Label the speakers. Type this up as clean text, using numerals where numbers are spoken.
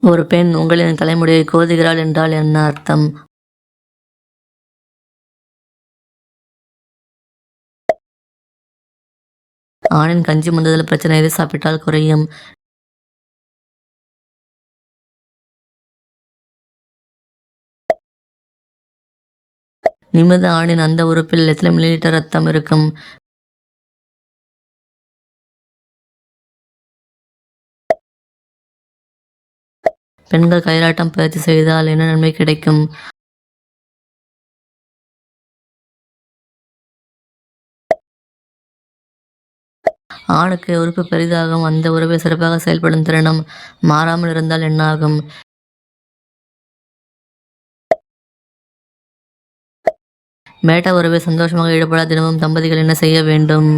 Speaker 1: ஒரு பெண் உங்களின் தலைமுடியை கோதுகிறாள் என்றால் என்ன அர்த்தம்? ஆணின் கஞ்சி முந்துதல் பிரச்சனை எது சாப்பிட்டால் குறையும்? நிமிர்ந்த ஆணின் அந்த உறுப்பில் எத்தனை மில்லிலிட்டர் ரத்தம் இருக்கும்? பெண்கள் கைலாட்டம் பயிற்சி செய்தால் என்ன நன்மை கிடைக்கும்? ஆணுக்கு உறுப்பு பெரிதாகும் அந்த உறுப்பை சிறப்பாக செயல்படும் திறனும் மாறாமல் இருந்தால் என்ன ஆகும்? பேட்டா உறவை சந்தோஷமாக ஈடுபட தினமும் தம்பதிகள் என்ன செய்ய வேண்டும்?